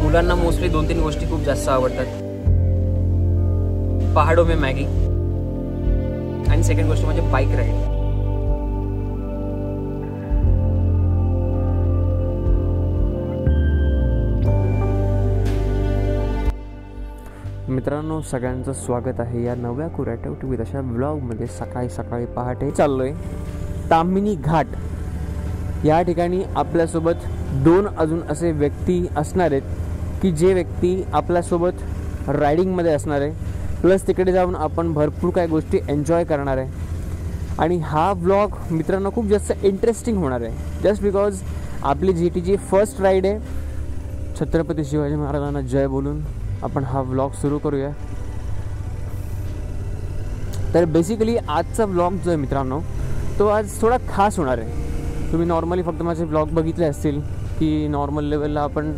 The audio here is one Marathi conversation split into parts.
मुलांना मोस्टली 2-3 गोष्टी खूप जास्त आवडतात. पहाडो में मॅगी आणि सेकंड गोष्ट म्हणजे बाईक राईड. मित्रांनो, सगळ्यांचं स्वागत आहे या नव्या कुऱ्हाटी टीव्ही अशा व्लॉगमध्ये. सकाळी सकाळी पहाटे चाललोय ताम्हिणी घाट या ठिकाणी. आपल्यासोबत 2 अजून असे व्यक्ती असणार आहेत की जे व्यक्ती आपल्यासोबत रायडिंगमध्ये असणार आहे, प्लस तिकडे जाऊन आपण भरपूर काही गोष्टी एन्जॉय करणार आहे. आणि हा व्लॉग मित्रांनो खूप जास्त इंटरेस्टिंग होणार आहे, जस्ट बिकॉज आपली GTची फर्स्ट राईड आहे. छत्रपती शिवाजी महाराजांना जय बोलून आपण हा व्लॉग सुरू करूया. तर बेसिकली आजचा व्लॉग जो आहे मित्रांनो, तो आज थोडा खास होणार आहे. तुम्ही नॉर्मली फक्त माझे व्लॉग बघितले असतील की नॉर्मल लेवलला आपण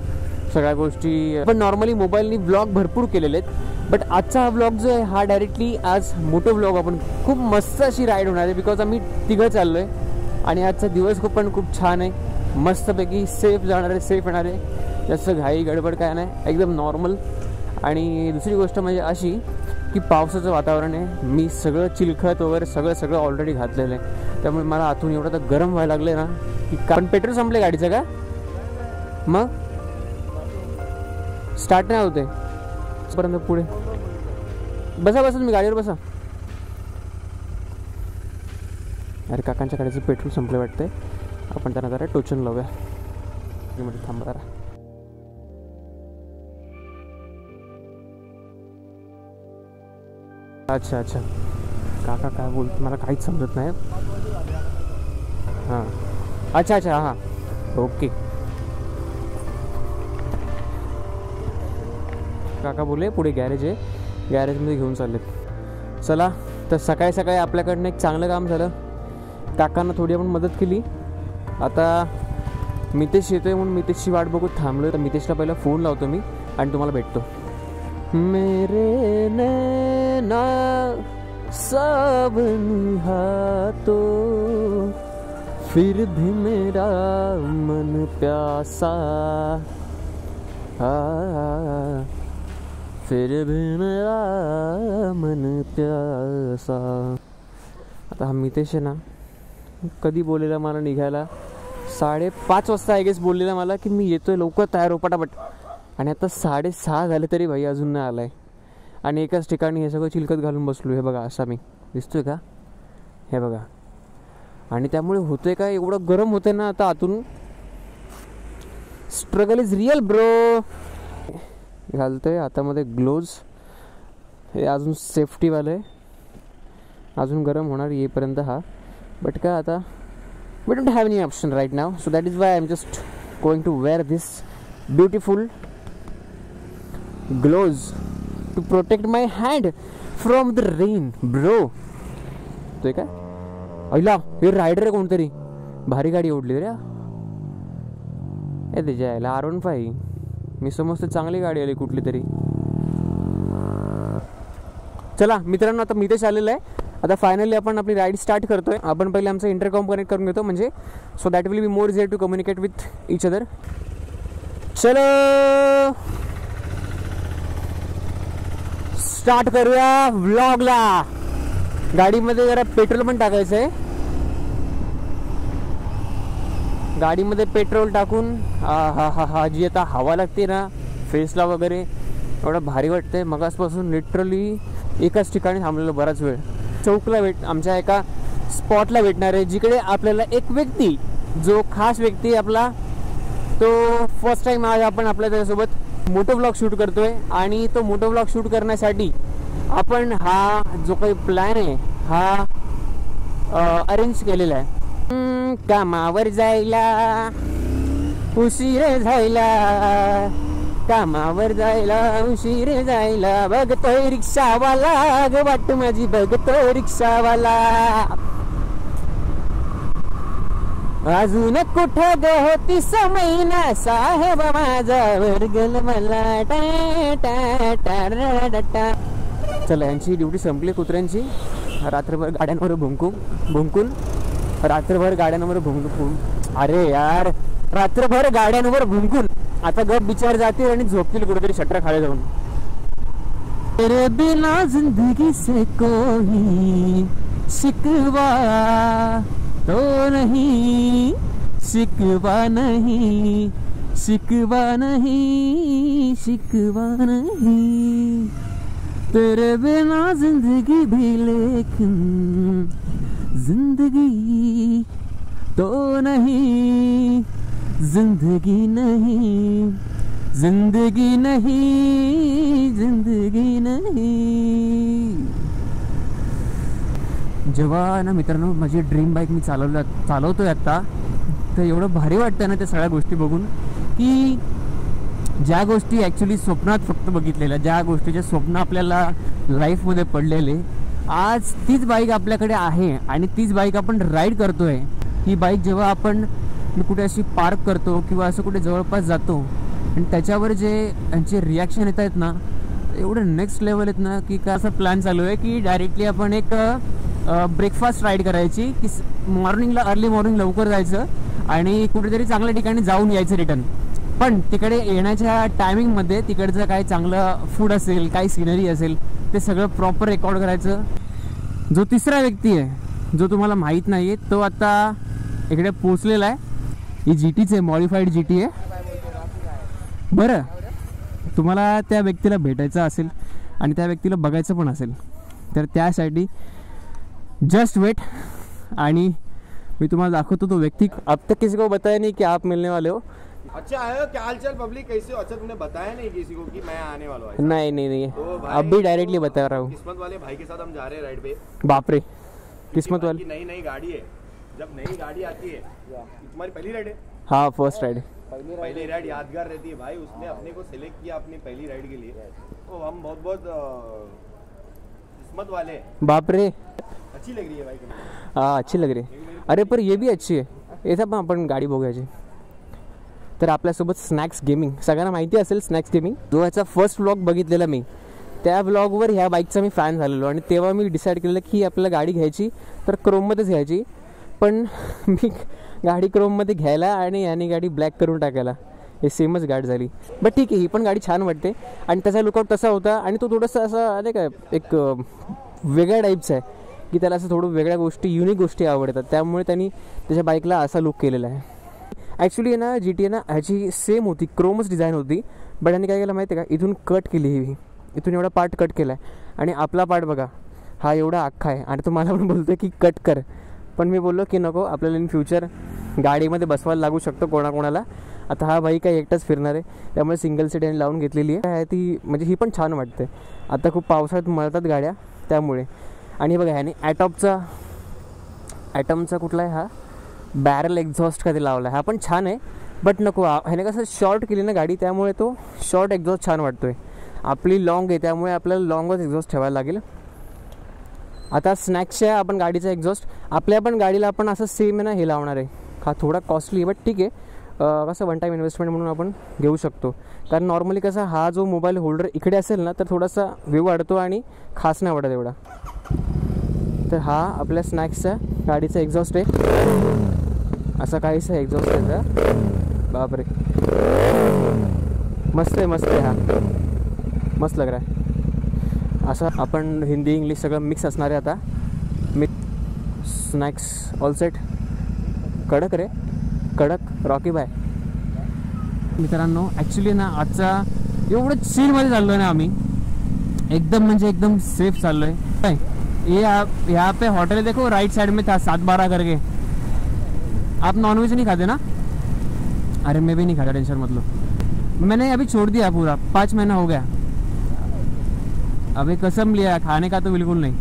सगळ्या गोष्टी आपण नॉर्मली मोबाईलनी व्लॉग भरपूर केलेले आहेत. बट आजचा हा व्लॉग जो आहे हा डायरेक्टली आज मोठं व्लॉग आपण खूप मस्त अशी राईड होणार आहे. बिकॉज आम्ही 3 चाललो आहे आणि आजचा दिवस पण खूप छान आहे. मस्तपैकी सेफ जाणार आहे, सेफ येणार आहे. जास्त घाई गडबड काय नाही, एकदम नॉर्मल. आणि दुसरी गोष्ट म्हणजे अशी की पावसाचं वातावरण आहे. मी सगळं चिलखत वगैरे सगळं ऑलरेडी घातलेलं आहे, त्यामुळे मला आतून एवढं तर गरम व्हायला लागलं ना की कारण पेट्रोल संपले गाडीचं का मग स्टार्ट नाही होते पर्यंत. पुढे बसा तुम्ही गाडीवर बसा. अरे काकांच्या गाडीचं पेट्रोल संपले वाटतंय, आपण त्यांना जरा टोचन लावूया. थांबा जरा. अच्छा काका काय बोलतो मला काहीच समजत नाही. हां अच्छा हां ओके. काका बोलले पुढे गॅरेज आहे, गॅरेजमध्ये घेऊन चाललेत. चला तर सकाळी सकाळी आपल्याकडनं एक चांगलं काम झालं. काकांना थोडी आपण मदत केली. आता मितेश येतोय म्हणून मितेशची वाट बघून थांबलो. तर मितेशला पहिला फोन लावतो मी आणि तुम्हाला भेटतो. मेरे नैना सावन हाथों फिर भी मेरा मन प्यासा, फिर भी मेरा मन प्यासा. आता हा मितेश आहे ना, कधी बोललेला मला निघायला 5:30 वाजता आय गेस बोललेला मला की मी येतोय लवकर तयार हो पटापट. आणि आता 6:30 झाले तरी भाई अजून नाही आलाय. आणि एकाच ठिकाणी हे सगळं चिलकत घालून बसलो. हे बघा असा मी दिसतोय का, हे बघा. आणि त्यामुळे होतंय काय, एवढं गरम होतंय ना आता आतून. Struggle is real bro. घालतोय हातामध्ये ग्लोव्ज, हे अजून सेफ्टीवालं आहे, अजून गरम होणार येईपर्यंत हा. बट काय आता we don't have any option right now, so that is why I am just going to wear this beautiful gloves to protect my hand from the rain bro. तो काय ऐला हे रायडर आहे कोणतरी, भारी गाडी ओढली रे. ए त्याच्या यायला R15 मी समजते चांगली गाडी आली कुठली तरी. चला मित्रांनो, आता मितेश आलेला आहे. आता फायनली आपण आपली राईड स्टार्ट करतोय. आपण पहिले आमचं इंटरकॉम कनेक्ट करून घेतो, म्हणजे so that will be more easier to communicate with each other. चलो स्टार्ट करूया व्लॉगला. गाडीमध्ये जरा पेट्रोल पण टाकायचं आहे. गाडीमध्ये पेट्रोल टाकून हा जी आता हवा लागते ना फेसला वगैरे, एवढं भारी वाटतंय. मगासपासून लिटरली एकाच ठिकाणी थांबलेलो बराच वेळ. चौकला आमच्या एका स्पॉटला भेटणार आहे, जिकडे आपल्याला एक व्यक्ती, जो खास व्यक्ती आपला, तो फर्स्ट टाइम आज आपण आपल्या त्याच्यासोबत मोटो व्लॉग शूट करतोय. आणि तो मोटो व्लॉग शूट करण्यासाठी आपण हा जो काही प्लॅन आहे हा अरेंज केलेला आहे. कामावर जायला उशीर जायला, कामावर जायला उशीर जायला, बघतोय रिक्षावाला ग वाट माझी, बघतोय रिक्षावाला. अजून कुठं ग होती समयना, साहेब माझा वर्गल मला टा. चला यांची ड्युटी संपली कुत्र्यांची. रात्रभर गाड्यांवर भुंकून रात्रभर गाड्यांवर भुंकून. अरे यार रात्रभर गाड्यांवर भुंकून आता गप बिचार जातील आणि झोपतील कुठेतरी शटर खाली जाऊन. तेरे बिना जिंदगी से कोई शिकवा तो नहीं, शिकवा नहीं, शिकवा नहीं, शिकवा नहीं, तेरे बिना जिंदगी भी लेकिन जिंदगी तो नहीं, जिंदगी नहीं, जिंदगी नहीं, जिंदगी नहीं. जेव्हा ना मित्रांनो माझी ड्रीम बाईक मी चालवतोय आता, तर एवढं भारी वाटतं ना त्या सगळ्या गोष्टी बघून, की ज्या गोष्टी ॲक्च्युली स्वप्नात फक्त बघितलेल्या, ज्या गोष्टीचे स्वप्न आपल्याला लाईफमध्ये पडलेले, आज तीच बाईक आपल्याकडे आहे आणि तीच बाईक आपण राईड करतोय. ही बाईक जेव्हा आपण कुठे अशी पार्क करतो किंवा असं कुठे जवळपास जातो आणि त्याच्यावर जे यांचे रिॲक्शन येत आहेत ना, एवढं नेक्स्ट लेवल आहेत ना, की का असा प्लॅन चालू आहे की डायरेक्टली आपण एक ब्रेकफास्ट राईड करायची, की मॉर्निंगला अर्ली मॉर्निंग लवकर जायचं आणि कुठेतरी चांगल्या ठिकाणी जाऊन यायचं रिटर्न. पण तिकडे येण्याच्या टायमिंगमध्ये तिकडचं काय चांगलं फूड असेल, काही सिनरी असेल, ते सगळं प्रॉपर रेकॉर्ड करायचं. जो तिसरा व्यक्ती आहे जो तुम्हाला माहीत नाही आहे तो आता इकडे पोचलेला आहे. ही GTच आहे, मॉडिफाईड GT आहे. बरं, तुम्हाला त्या व्यक्तीला भेटायचं असेल आणि त्या व्यक्तीला बघायचं पण असेल तर त्यासाठी जस्ट वेट आणि मैं तुम्हारा दाखवतो तो व्यक्ति. अब तक किसी को बताया नहीं कि आप मिलने वाले हो. अच्छा आए हो, क्या हाल चाल पब्लिक, कैसे हो? अच्छा तुमने बताया नहीं किसी को कि मैं आने वाला हूँ? नहीं नहीं नहीं, तो अभी डायरेक्टली बता रहा हूँ. किस्मत वाले भाई के साथ हम जा रहे हैं राइड पे. बाप रे, किस्मत वाली नई नई गाड़ी है. जब नई गाड़ी आती है, तुम्हारी पहली राइड है? हाँ, फर्स्ट राइड. पहली राइड यादगार रहती है भाई. उसने अपने को सिलेक्ट किया अपनी पहली राइड के लिए, तो हम बहुत बहुत किस्मत वाले. बाप रे, अच्छी लग रही है भाई. हाँ अच्छी लग रही है. अरे पर ये भी अच्छी आहे. याचा पण आपण गाडी बघूयाची. तर आपल्यासोबत स्नॅक्स गेमिंग, सगळ्यांना माहिती असेल स्नॅक्स गेमिंग, जो ह्याचा फर्स्ट व्लॉग बघितलेला मी, त्या व्लॉगवर ह्या बाईकचा मी फॅन झालेलो आणि तेव्हा मी डिसाईड केलेलं की आपल्याला गाडी घ्यायची तर क्रोममध्येच घ्यायची. पण मी गाडी क्रोममध्ये घ्यायला आणि याने गाडी ब्लॅक करून टाकायला, हे सेमच गाडी झाली. बट ठीक आहे, ही पण गाडी छान वाटते आणि त्याचा लुकआउट तसा होता आणि तो थोडासा असा नाही का एक वेगळ्या टाईपचा आहे की त्याला असं थोडं वेगळ्या गोष्टी, युनिक गोष्टी आवडतात, त्यामुळे त्यांनी त्याच्या बाईकला असा लुक केलेला आहे. ॲक्च्युली आहे ना GT आहे ना ह्याची सेम होती, क्रोमच डिझाईन होती, बट यांनी काय केलं माहिती आहे का, इथून कट केली, ही इथून एवढा पार्ट कट केला आहे आणि आपला पार्ट बघा हा एवढा अख्खा आहे. आणि तो मला पण बोलतो की कट कर, पण मी बोललो की नको, आपल्याला इन फ्युचर गाडीमध्ये बसवायला लागू शकतो कोणाकोणाला. आता हा बाईक काय एकटाच फिरणार आहे, त्यामुळे सिंगल सीट यांनी लावून घेतलेली आहे ती, म्हणजे ही पण छान वाटते. आता खूप पावसाळ्यात मळतात गाड्या त्यामुळे. आणि बघा ह्याने ॲटमचा कुठला आहे हा, बॅरल एक्झॉस्ट कधी लावला आहे, हा पण छान आहे. बट नको, ह्याने कसं शॉर्ट केली ना गाडी, त्यामुळे तो शॉर्ट एक्झॉस्ट छान वाटतोय. आपली लॉंग आहे त्यामुळे आपल्याला लॉंगच एक्झॉस्ट ठेवायला लागेल. आता स्नॅक्सच्या आपण गाडीचा एक्झॉस्ट आपल्या पण गाडीला आपण असं सेम आहे ना हे लावणार आहे. हा थोडा कॉस्टली बट ठीक आहे, कसं वन टाईम इन्व्हेस्टमेंट म्हणून आपण घेऊ शकतो. कारण नॉर्मली कसं हा जो मोबाईल होल्डर इकडे असेल ना तर थोडासा व्ह्यू वाढतो आणि खास नाही वाटत एवढा. तर हा आपल्या स्नॅक्सचा गाडीचा एक्झॉस्ट आहे, असा काहीसा एक्झॉस्ट आहे. बापरे, मस्त आहे, मस्त आहे, हा मस्त लग रहा है. असं आपण हिंदी इंग्लिश सगळं मिक्स असणार आहे आता. स्नॅक्स ऑल सेट, कडक रे कडक, रॉकी बाय. मित्रांनो ॲक्च्युली ना आजचा एवढं चिलमध्ये चाललो आहे ना आम्ही, एकदम म्हणजे एकदम सेफ चाललो आहे. ये यहाँ पे होटल देखो राइट साइड में था 7-12 करके. आप नॉनवेज नहीं खाते ना? अरे मैं भी नहीं खाता, टेंशन मत लो. मैंने अभी छोड़ दिया पूरा, 5 महीना हो गया. अभी कसम लिया खाने का तो बिल्कुल नहीं,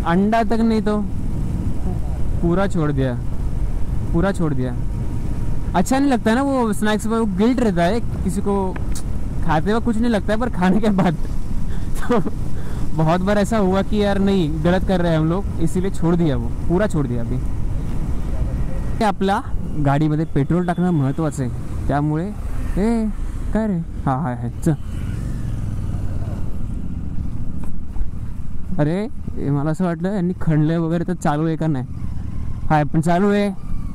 अंडा तक नहीं, तो पूरा छोड़ दिया, पूरा छोड़ दिया. अच्छा नहीं लगता है ना वो स्नैक्स पर, वो गिल्ट रहता है किसी को, खाते हुए कुछ नहीं लगता है पर खाने के बाद तो बहुत बार ऐसा हुआ कि यार नहीं, गलत कर रहे हैं हम लोग, इसीलिए छोड़ दिया, वो पूरा छोड़ दिया. अभी आपला गाडीमध्ये पेट्रोल टाकणं महत्त्वाचं आहे, त्यामुळे ए काय रे, हा हा च अरे मला असं वाटलं यांनी खणलं वगैरे तर चालू आहे का नाही. हाय पण चालू आहे,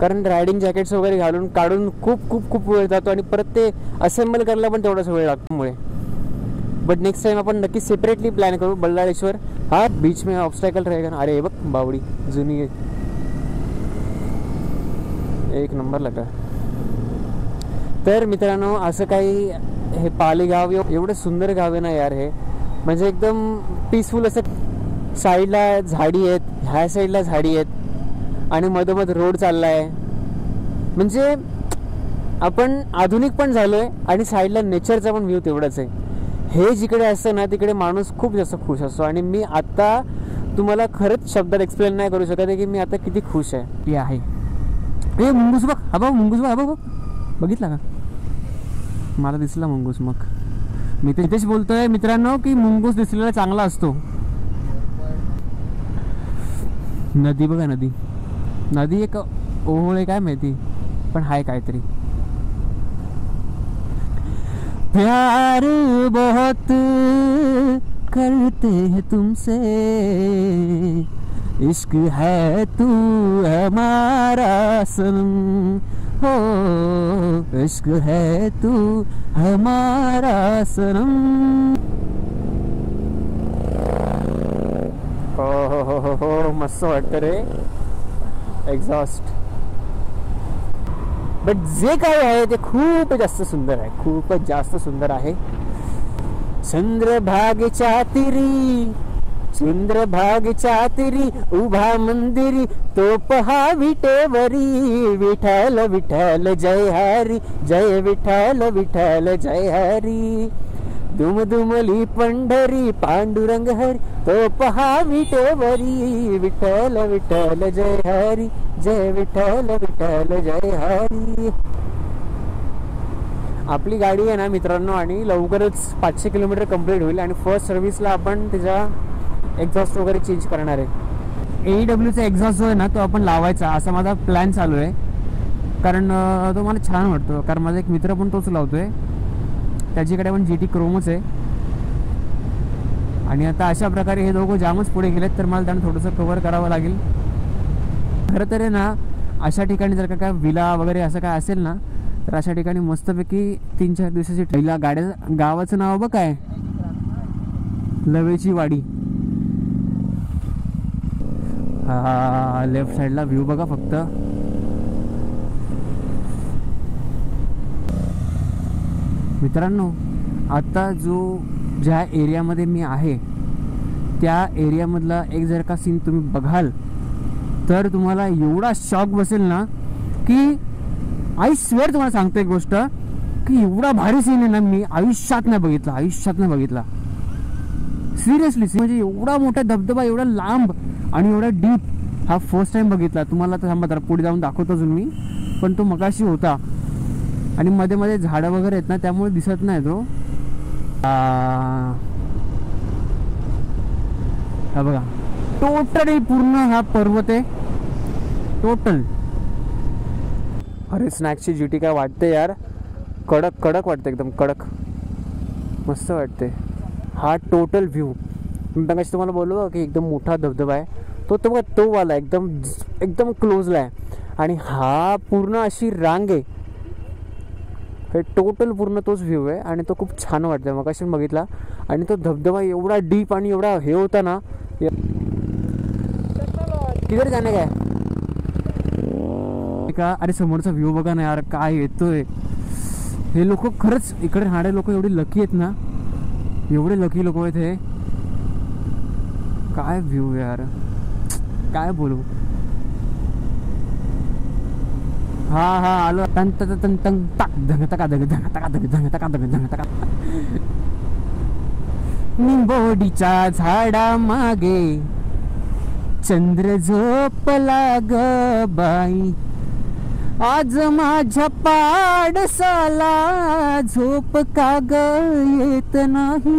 कारण रायडिंग जॅकेट्स वगैरे घालून काढून खूप खूप खूप वेळ जातो आणि परत ते असेंबल करायला पण तेवढाच वेळ लागतो. बट नेक्स्ट टाइम आपण नक्की सेपरेटली प्लॅन करू बल्लाळेश्वर. हा बीच में ऑब्स्टॅकल रहेगा ना. अरे बघ बावडी जुनी एक नंबर लगा. तर मित्रांनो असं काही हे पाली गाव एवढं सुंदर गाव आहे ना यार. हे म्हणजे एकदम पीसफुल असं. साईडला झाडी आहेत, ह्या साईडला झाडी आहेत आणि मधोमध रोड चालला आहे. म्हणजे आपण आधुनिक पण झालोय आणि साईडला नेचरचा पण व्ह्यू तेवढाच आहे. हे जिकडे असतं ना तिकडे माणूस खूप जास्त खुश असतो आणि मी आता तुम्हाला खरंच शब्दात एक्सप्लेन नाही करू शकत की मी आता किती खुश आहे. हे आहे हे मुंगूस बघ. हा बघ मुंगूस बघ. हा बघ बघितला का? मला दिसला मुंगूस. मग मी तिथेच बोलतोय मित्रांनो की मुंगूस दिसलेला चांगला असतो. नदी बघा, नदी नदी एक ओहोळे काय माहिती पण हाय काहीतरी. प्यार बहुत करते हैं तुमसे, इश्क है तू हमारा सनम, हो इश्क है तू हमारा सनम. हो मस्त वाटतं रे एक्झॉस्ट. बट जे काय आहे ते खूप जास्त सुंदर आहे, खूपच जास्त सुंदर आहे. चंद्रभागेच्या तिरी, चंद्रभागेच्या तिरी उभा मंदिरी तो पहा विटेवरी. विठ्ठल विठ्ठल जय हरी, जय विठ्ठल विठ्ठल जय हरी. दुमदुमली पंढरी पांडुरंग हरी तो पहा विटेवरी. विठ्ठल विठ्ठल जय हरी, जय विठ्ठल विठ्ठल जय हरी. आपली गाडी आहे ना मित्रांनो आणि लवकरच 500 किलोमीटर कंप्लीट होईल आणि फर्स्ट सर्व्हिसला आपण त्याचा एक्झॉस्ट वगैरे चेंज करणार आहे. AEWचा एक्झॉस्ट जो आहे ना तो आपण लावायचा असा माझा प्लॅन चालू आहे. कारण तो मला छान वाटतो. कारण माझा एक मित्र पण तोच लावतोय, त्याच्याकडे पण GT क्रोमच आहे. आणि आता अशा प्रकारे हे दोघं जामच पुढे गेलेत तर मला त्यांना थोडंसं कव्हर करावं लागेल. खरं तर आहे ना अशा ठिकाणी जर का काय विला वगैरे असं काय असेल ना तर अशा ठिकाणी मस्तपैकी 3-4 दिवसाची ट्रेला गाड्या. गावाचं नाव बघ काय, लवेची वाडी. हा लेफ्ट साईडला व्ह्यू बघा फक्त. मित्रांनो आता ज्या एरियामध्ये मी आहे त्या एरियामधला एक जर का सीन तुम्ही बघाल तर तुम्हाला एवढा शॉक बसेल ना की आई स्वेअर तुम्हाला सांगतो एक गोष्ट की एवढा भारी सीन आहे ना मी आयुष्यात नाही बघितला. सिरियसली म्हणजे एवढा मोठा धबधबा एवढा लांब आणि एवढा डीप हा फर्स्ट टाइम बघितला. तुम्हाला तर थांबा पुढे जाऊन दाखवतो अजून मी. पण तो मगाशी होता आणि मध्ये मध्ये झाडं वगैरे आहेत ना त्यामुळे दिसत नाही तो. हा बघा टोटली पूर्ण हा पर्वत आहे टोटल. अरे स्नॅक्सची GT काय वाटते यार, कडक कडक वाटते, एकदम कडक मस्त वाटते. हा टोटल व्ह्यू मी मगाशी तुम्हाला बोललो की एकदम मोठा धबधबा आहे तो बघा, तो वाला एकदम एकदम क्लोजला आहे. आणि हा पूर्ण अशी रांग आहे. हे टोटल पूर्ण तोच व्ह्यू आहे आणि तो खूप छान वाटतोय. मगाशी बघितला आणि तो धबधबा एवढा डीप आणि एवढा हे होता ना. किधर जाणे काय का. अरे समोरचा व्ह्यू बघा ना यार काय येतोय. हे लोक खरंच इकडे राहणारे लोक एवढे लकी आहेत ना, एवढे लकी लोक आहेत हे. काय व्ह्यू यार, काय बोलू. हा हा आलो. तन तन तन तन टाक धंग तका धंग धंग तका धंग धंग तका धंग धंग तका. निंबोडीच्या झाडा मागे चंद्र झोपला ग बाई. आज माझ्या पाडसाला झोप का ग येत नाही.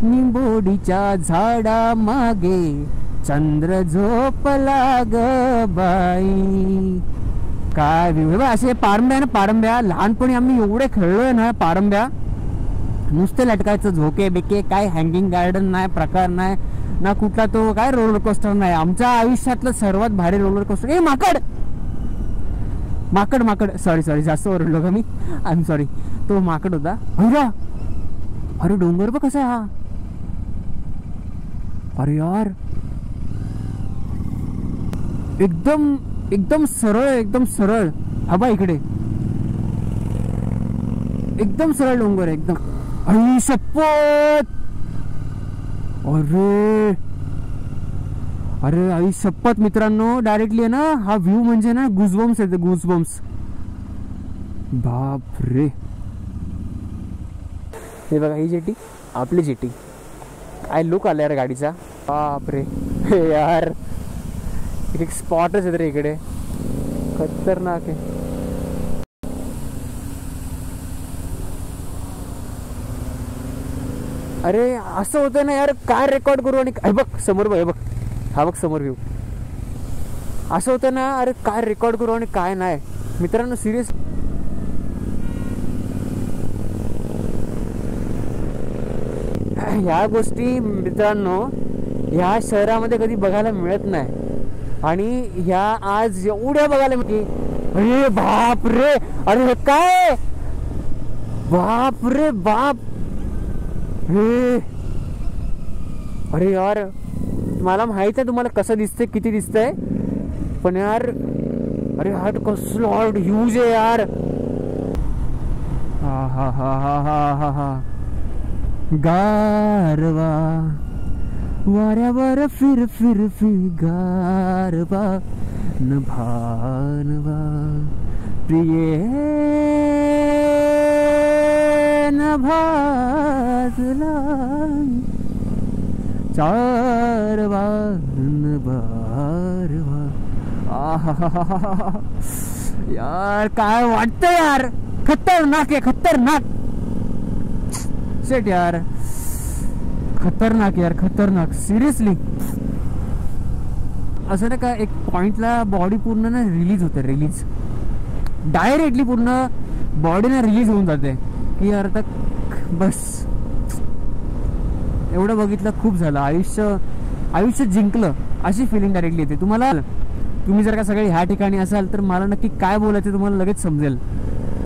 निंबोडीच्या झाडा मागे चंद्र झोपला ग बाई. काय व्ह्यू असे पारंब्या ना पारंब्या. लहानपणी आम्ही एवढे खेळलोय ना पारंब्या, नुसते लटकायचं झोके बिके. काय हँगिंग गार्डन नाही, प्रकार नाही ना कुठला तो काय रोलर कोस्टर नाही. आमच्या आयुष्यातलं सर्वात भारी रोलर कोस्टर. ए माकड माकड माकड, सॉरी जास्त ओरडलो का मी, आय एम सॉरी. तो माकड होता. अरे डोंगर बघ कसा आहे हा. अरे यार एकदम सरळ, एकदम सरळ. हा बा इकडे एकदम सरळ डोंगर एकदम. आई शपथ. अरे आई शपथ मित्रांनो, डायरेक्टली आहे ना हा व्ह्यू म्हणजे ना गुजबम्स येते, गुजबम्स. बाप रे. हे बघा ही जेटी आपली जेटी. काय लुक आला यार गाडीचा. बाप रे. हे यार एक स्पॉटच आहे रे इकडे, खतरनाक आहे. अरे असं होतं ना यार, काय रेकॉर्ड करू आणि हे बघ समोर बघ, हे बघ हा बघ समोर व्ह्यू. असं होतं ना, अरे काय रेकॉर्ड करू आणि काय नाही मित्रांनो, सिरियस. ह्या गोष्टी मित्रांनो ह्या शहरामध्ये कधी बघायला मिळत नाही, आणि ह्या आज एवढ्या बघायला मिळते. अरे बाप रे. अरे हे काय, बाप रे बाप. हे अरे यार मला माहित आहे तुम्हाला कसं दिसतंय, किती दिसतंय, पण यार अरे हा कसला ह्यूज आहे यार. हा हा हा हा हा हा हा. गारवा वाऱ्यावर फिर फिर फिर गारवा नभानवा प्रिये नभाजला चारवा नबारवा. यार काय वाटतं यार, खतरनाक आहे, खतरनाक. सेट यार खतरनाक यार, खतरनाक सिरियसली. असं ना का एक पॉइंटला बॉडी पूर्ण ना रिलीज होते, रिलीज डायरेक्टली पूर्ण बॉडी ना रिलीज होऊन जाते की यार आता बस एवढं बघितलं खूप झालं, आयुष्य जिंकलं अशी फिलिंग डायरेक्टली येते तुम्हाला. तुम्ही जर का सगळे ह्या ठिकाणी असाल तर मला नक्की काय बोलायचं तुम्हाला लगेच समजेल,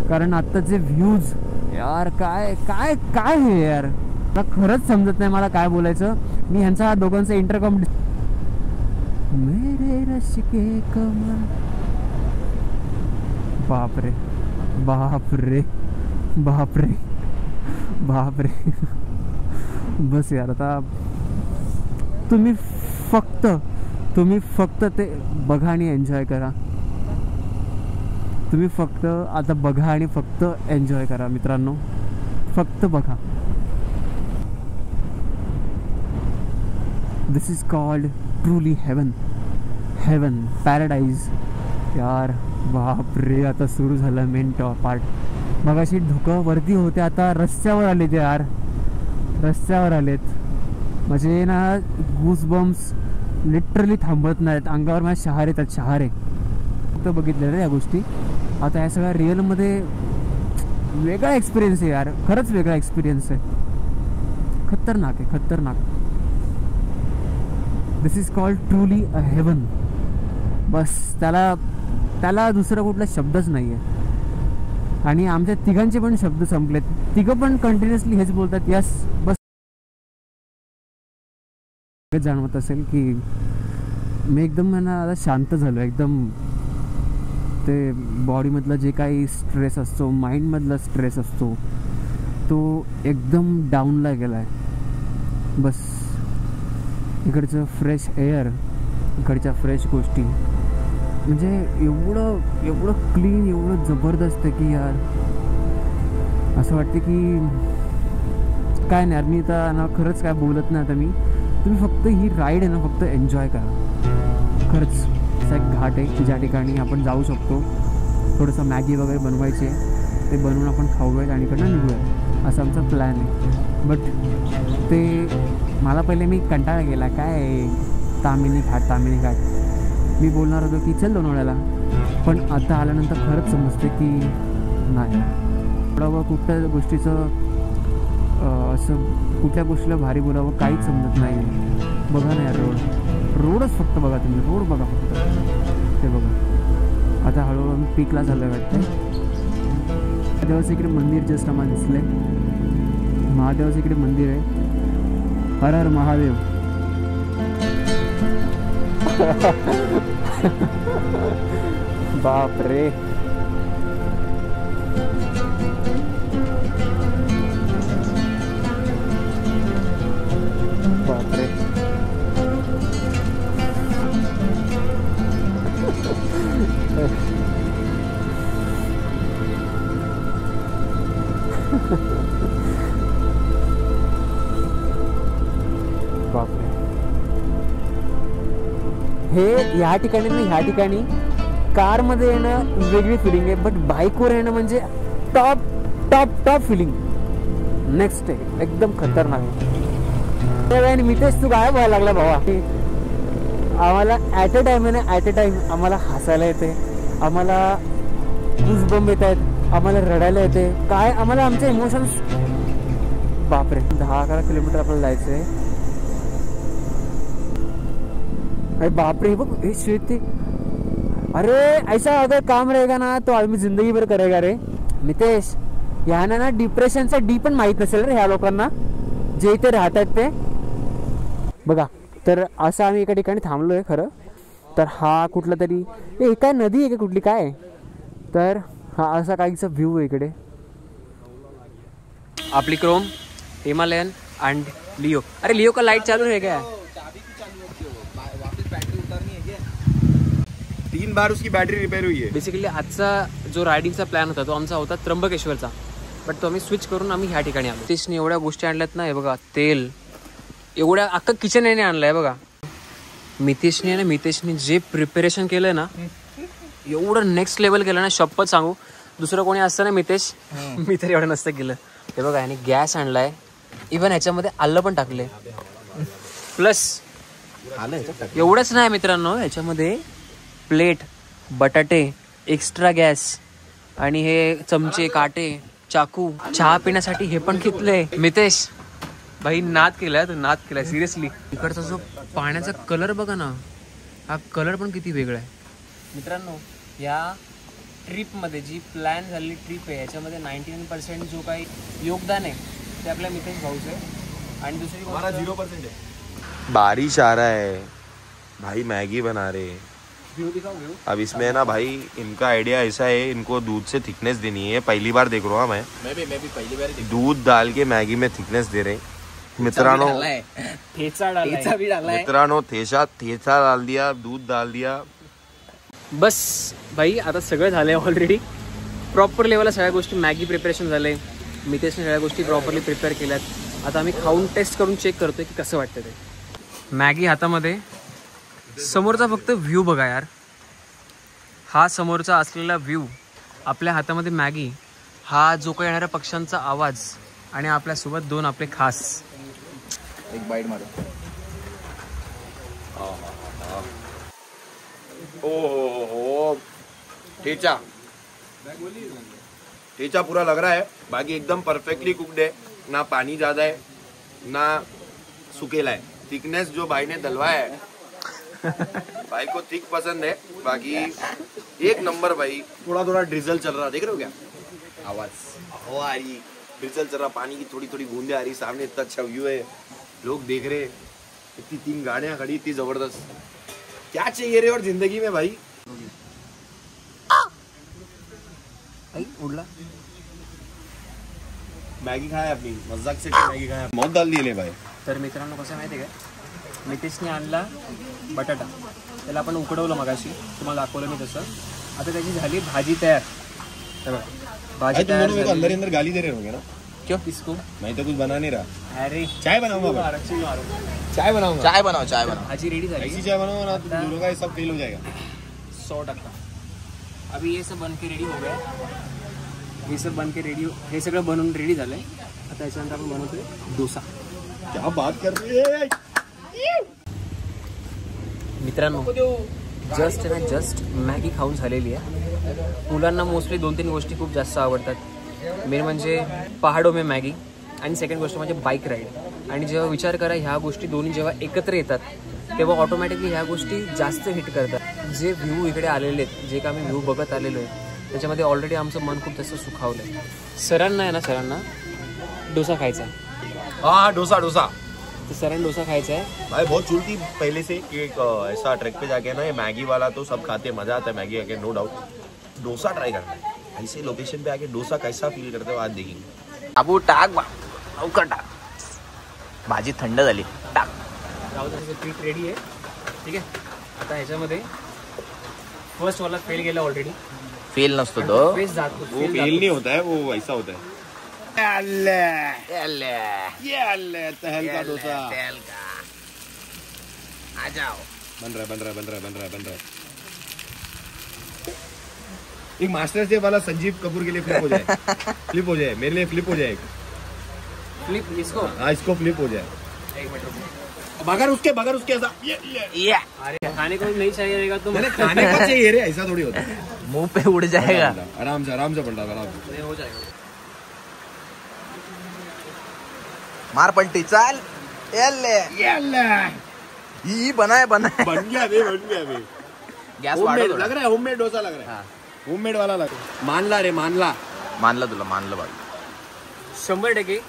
कारण आत्ताचे व्ह्यूज यार काय काय काय हे यार, मला खरंच समजत नाही मला काय बोलायचं. मी ह्यांचा दोघांचा इंटरकॉम मेरे रश के कमल. बापरे बापरे बापरे बापरे. बस यार आता तुम्ही फक्त ते बघा आणि एन्जॉय करा. तुम्ही फक्त आता बघा आणि फक्त एन्जॉय करा मित्रांनो, फक्त बघा. This is called truly heaven paradise. यार बाप रे. आता सुरू झालं मेन पार्ट. मगाशी धुकं वरती होते, आता रस्त्यावर आले ते यार, रस्त्यावर आलेत. म्हणजे ना गूजबम्स लिटरली थांबत नाहीत अंगावर, माझ्या शहारे येतात, शहारे. फक्त बघितलं रे या गोष्टी. आता या सगळ्या रिअलमध्ये वेगळा एक्सपिरियन्स आहे यार, खरंच वेगळा एक्सपिरियन्स आहे. खतरनाक आहे, खतरनाक. This is called truly a heaven. बस त्याला दुसरा कुठला शब्दच नाही आहे. आणि आमच्या तिघांचे पण शब्द संपलेत, तिघं पण कंटिन्युअसली हेच बोलतात, यस बस. जाणवत असेल की मी एकदम आता शांत झालो एकदम. ते बॉडीमधला जे काही स्ट्रेस असतो, माइंडमधला स्ट्रेस असतो, तो एकदम डाऊनला गेला आहे. बस इकडचं फ्रेश एअर, इकडच्या फ्रेश गोष्टी, म्हणजे एवढं क्लीन, एवढं जबरदस्त आहे की यार असं वाटतं की काय नाही यार. मी आता ना खरंच काय बोलत नाही आता मी. तुम्ही फक्त ही राईड आहे ना फक्त एन्जॉय करा. खरंच असा एक घाट आहे की ज्या ठिकाणी आपण जाऊ शकतो. थोडंसं मॅगी वगैरे बनवायचे, ते बनवून आपण खाऊयात आणि इकडनं निघूया, असा आमचा प्लॅन आहे. बट ते मला पहिले मी कंटाळा गेला, काय तामिनी घाट मी बोलणार होतो की चल लोणावळ्याला, पण आता आल्यानंतर खरंच समजते की नाही, थोडं कुठल्या गोष्टीचं असं कुठल्या गोष्टीला भारी बोलावं काहीच समजत नाही. बघा ना यार रोडच फक्त बघा, तुम्ही रोड बघा फक्त, ते बघा आता हळूहळू आम्ही पीकला चाललो वाटतं. महादेवाचं इकडे मंदिर जस्ट आम्हाला दिसलंय. महादेवाचं इकडे मंदिर आहे. हर हर महादेव. बाप रे. बापरे. बापरे. हे ह्या ठिकाणी ना, ह्या ठिकाणी कारमध्ये येणं वेगळी फिलिंग आहे, बट बाईकवर येणं म्हणजे top top top feeling. Next आहे, एकदम खतरनाक. आणि मितेश तू गायब व्हायला लागला भावा. आम्हाला ॲट अ टाइम आहे ना, ॲट अ टाइम आम्हाला हसायला येते, आम्हाला गुजबंब येत आहेत, आम्हाला रडायला येते. काय आम्हाला आमचे इमोशन्स. बापरे. 10-11 किलोमीटर आपल्याला जायचं आहे. अरे बापरे. हे बघ, हे शेती. अरे ऐसा अगर काम रहेगा ना तो आदमी जिंदगी भर करेगा रे मितेश. ह्यांना ना डिप्रेशनचा डी पण माहीत नसेल रे ह्या लोकांना, जे इथे राहतात ते. बघा, तर असं आम्ही एका ठिकाणी थांबलो आहे खरं. तर हा कुठला तरी काय नदी आहे का कुठली काय. तर हा असा काहीचा व्ह्यू आहे इकडे. आपली क्रोम, हिमालयन अँड लिओ. अरे लिओ का लाइट चालू है क्या? 3 बार उसकी बैटरी रिपेयर हुई है. बेसिकली आजचा जो रायडिंगचा प्लॅन होता तो आमचा होता त्र्यंबकेश्वरचा, बट तो आम्ही स्विच करून आम्ही ह्या ठिकाणी आलो. तेचने एवढ्या गोष्टी आणल्यात ना. हे बघा, तेल एवढ्या अख्खा किचन याने आणलंय बघा. मितेशने जे प्रिपेरेशन केलंय ना, एवढं नेक्स्ट लेवल केलं ना, शपथ सांगू. दुसरं कोणी असतं ना मितेश, मी तर एवढं नसतं केलं. हे बघा, याने गॅस आणलाय, इव्हन ह्याच्यामध्ये आलं पण टाकले. प्लस एवढंच नाही मित्रांनो, ह्याच्यामध्ये प्लेट, बटाटे, एक्स्ट्रा गॅस आणि हे चमचे, काटे, चाकू, चहा पिण्यासाठी हे पण घेतलंय. मितेश भाई नाद केलाय, तो नाद केलाय सिरियसली. इकडचा जो पाण्याचा कलर बघा ना, हा कलर पण किती वेगळा आहे मित्रांनो. या ट्रिपमध्ये जी प्लॅन झालेली ट्रिप आहे, याच्यामध्ये 99% जो काही योगदान आहे ते आपल्या मितेश भाऊचं आहे. आणि दुसरी हमारा 0% है. बारिश आ रहा है भाई, मैगी बना रहे. अब इसमें ना भाई इनका आइडिया ऐसा है, इनको दूध से थिकनेस देनी है. पहली बार देख रहा हूँ मैं भी पहली बार दूध डाल के मैगी में थिकनेस दे रहे. मित्रांनो ठेचा डाल दिया, दूध डाल दिया. बस भाई, आता सगळं झालंय ऑलरेडी. प्रॉपर लेवलला सगळ्या गोष्टी, मॅगी प्रिपरेशन झालंय, मितेशने सगळ्या गोष्टी प्रॉपरली प्रिपेअर केल्यात. आता आम्ही खाऊन टेस्ट करून चेक करतोय की कसं वाटतं ते. मॅगी हातामध्ये, समोरचा फक्त व्ह्यू बघा यार. हा समोरचा असलेला व्ह्यू, आपल्या हातामध्ये मॅगी, हा जो काही येणाऱ्या पक्ष्यांचा आवाज आणि आपल्यासोबत 2 आपले खास. एक बाइट मारो. ओ ठेचा पूरा लग रहा है. बाकी एकदम परफेक्टली कुक्ड है, ना पानी ज्यादा है ना सुकेला है. थिकनेस जो भाई ने डलवाया है, भाई को थिक पसंद है. बाकी एक नंबर भाई. थोड़ा थोड़ा ड्रिजल चल रहा, देख रहे हो क्या आवाज हवा आ रही, ड्रिजल चल रहा, पानी की थोड़ी थोड़ी बूंदे आ रही. सामने इतना अच्छा व्यू है, लोग देख रहे, इतनी 3 गाड़ियां खड़ी, इतनी जबरदस्त. क्या चाहिए रे और जिंदगी में भाई. उडला मॅगी खाय अपनी मजाक से मॅगी खाय. मौत डाल दिले भाई. तर मित्रांनो कसं माहिती आहे का, मितेशने आणला बटाटा, त्याला आपण उकडवलं मगाशी, तुम्हाला दाखवलं मी तसं. आता त्याची झाली भाजी तयार. भाजी तयार झाली. अंदर अंदर गाली दे रहे होंगे ना. क्यों किसको? मैं तो कुछ बना नहीं रहा. अरे चाय बनाऊंगा. चाय बनाऊंगा. भाजी रेडी झाली. ऐसी चाय बनाऊंगा ना तो दोनों का सब फेल हो जाएगा. 100%. अभी ये सब बन के रेडी हो गया. हे सब बन के रेडी, हे सगळं बनवून रेडी झालंय. आता याच्यानंतर आपण बनवतोय डोसा. क्या बात कर रही है मित्रांनो. जस्ट मॅगी खाऊन झालेली आहे. मुलांना मोस्टली 2-3 गोष्टी खूप जास्त आवडतात. मेन म्हणजे पहाडो में मॅगी, आणि सेकंड गोष्ट म्हणजे बाईक राईड. आणि जेव्हा विचार करा, ह्या गोष्टी दोन्ही जेव्हा एकत्र येतात तेव्हा ऑटोमॅटिकली ह्या गोष्टी जास्त हिट करतात. जे व्ह्यू इकडे आलेले आहेत, जे का आम्ही व्ह्यू बघत आलेलो आहे त्याच्यामध्ये ऑलरेडी आमचं मन खूप तसं सुखावलं आहे. सरांना आहे ना, सरांना डोसा खायचा आहे. हाँ डोसा डोसा तो सरांना डोसा खायचा है भाई. बहुत चूल थी पहले से कि एक ऐसा ट्रैक पे जाके ना, ये मैगी वाला तो सब खाते, मजा आता है मैगी आके, नो डाउट. डोसा ट्राई करना है. ऐसे लोकेशन पे आके डोसा कैसा फील करते हो आज देखेंगे. अबू टाक बा लवकर टाक. भाजी थंड झाली, टाक. राहुल पीठ रेडी आहे. ठीक आहे, आता ह्याच्यामध्ये फर्स्ट वाला फेल गेला ऑलरेडी. फेल नसतो तो. फेस जातो, वो फेल नहीं होता है, वो ऐसा होता है. तहल का डोसा आ जाओ. बन रहा है. एक मास्टर शेफ वाला संजीव कपूर के लिए फ्लिप हो जाए. मेरे लिए फ्लिप हो जाए. फ्लिप इसको. हाँ इसको फ्लिप हो जाए. एक मिनट रुको. बगर उसके ऐसा ये अरे खाने को नहीं चाहिए रहेगा तो मैंने खाने का चाहिए रे, ऐसा थोड़ी होता है. मुंह पे उड़ जाएगा. आराम से बन रहा है. नहीं हो जाएगा. मार पलटी चाल. ही बनाए बन गया बे. गॅस होममेड वाढव. लग रहा है, होममेड डोसा लग रहा है. होममेड वाला लग रहा है. मानला तुला मानलं बाबा. 100%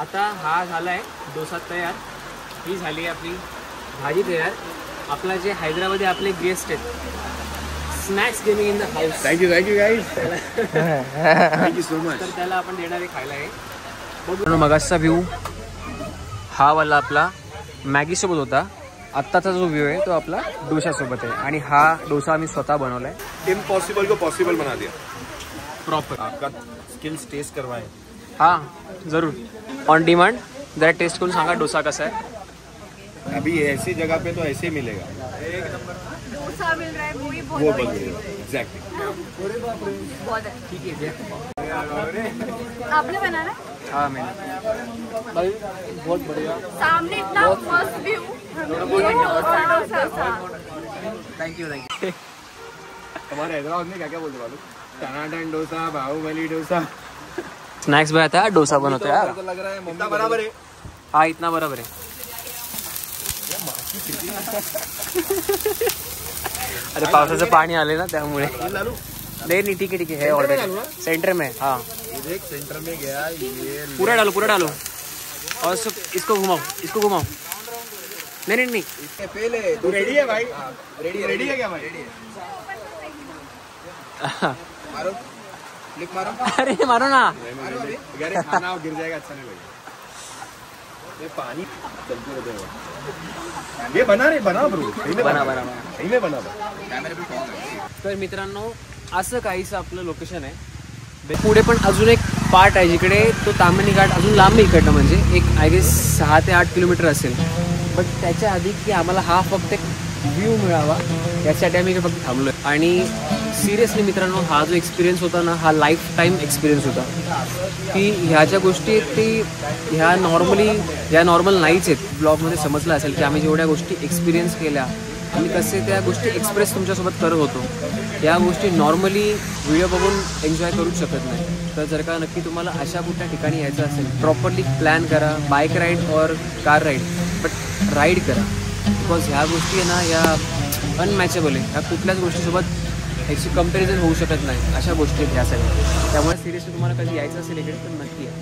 आता हा झालाय डोसा तयार. ही झाली आहे आपली भाजी तयार. आपला जे हैदराबादी आपले गेस्ट आहेत, snacks gaming in the house, thank you guys. Thank you so much. तर त्याला आपण देणार आहे खायला. आहे बघू. मगाचा व्ह्यू हा वाला आपला मॅगीसोबत होता. आत्ताचा जो व्ह्यू आहे तो आपला डोशासोबत आहे. आणि हा डोसा आम्ही स्वतः बनवला आहे. इम्पॉसिबल को पॉसिबल बना दिया. प्रॉपर आपका स्किल्स टेस्ट करवाएं. हां जरूर. On demand. जरा टेस्ट करून सांगा डोसा कसा आहे. अभी ऐसी जगह पे तो ऐसे मिलेगा. डोसा मिल रहा है, वही वो बहुत बन गया एग्जैक्टली. बहुत है. ठीक आहे. आपने बनाना है? हाँ मैंने भाई बहुत बढ़िया. सामने इतना मस्त व्यू. ये डोसा. Thank you. हमारे हैदराबाद में क्या क्या बोलते मालूम. टनाटन डोसा, बाहुबली डोसा. स्नॅक्स भाई आता है डोसा बनवतो यार. तो लग रहा है मम्मी बराबर है. हा इतना बरोबर आहे. अरे पावसाचं पाणी आले ना त्यामुळे. नहीं ठीक है है ऑलरेडी सेंटर में. हाँ एक सेंटर में गया ये. पूरा डालो और इसको घुमाओ. नहीं पहले तू रेडी है भाई. रेडी है क्या भाई. मारो क्लिक मारो. अरे मारो ना. अरे खाना गिर जाएगा, अच्छा नहीं लगेगा. ये पानी चलते रहते हैं. ये बना ब्रो. बना. तर मित्रांनो असं काहीसं आपलं लोकेशन आहे. पुढे पण अजून एक पार्ट आहे जिकडे तो ताम्हिणी घाट अजून लांब इकडनं, म्हणजे एक आय गेस 6 ते 8 किलोमीटर असेल. बट त्याच्या आधी की आम्हाला हा फक्त एक व्ह्यू मिळावा यासाठी आम्ही फक्त थांबलो आहे. आणि सिरियसली मित्रांनो हा जो एक्सपिरियन्स होता ना, हा लाईफ टाईम एक्सपिरियन्स होता. की ह्या ज्या गोष्टी आहेत ती ह्या नॉर्मल नाहीच आहेत. ब्लॉगमध्ये समजलं असेल की आम्ही जेवढ्या गोष्टी एक्सपिरियन्स केल्या, आम्ही कसे त्या गोष्टी एक्सप्रेस तुमच्यासोबत करत होतो, या गोष्टी नॉर्मली व्हिडिओ बघून एन्जॉय करूच शकत नाही. तर जर का नक्की तुम्हाला अशा कुठल्या ठिकाणी यायचं असेल, प्रॉपरली प्लॅन करा. बाईक राईड और कार राईड, बट राईड करा. बिकॉज ह्या गोष्टी आहे ना, या अनमॅचेबल आहे. ह्या कुठल्याच गोष्टीसोबत ह्याची कंपॅरिझन होऊ शकत नाही. अशा गोष्टी आहेत ह्या सगळ्या. त्यामुळे सिरियसली तुम्हाला कधी यायचं असेल इकडे तर नक्की या.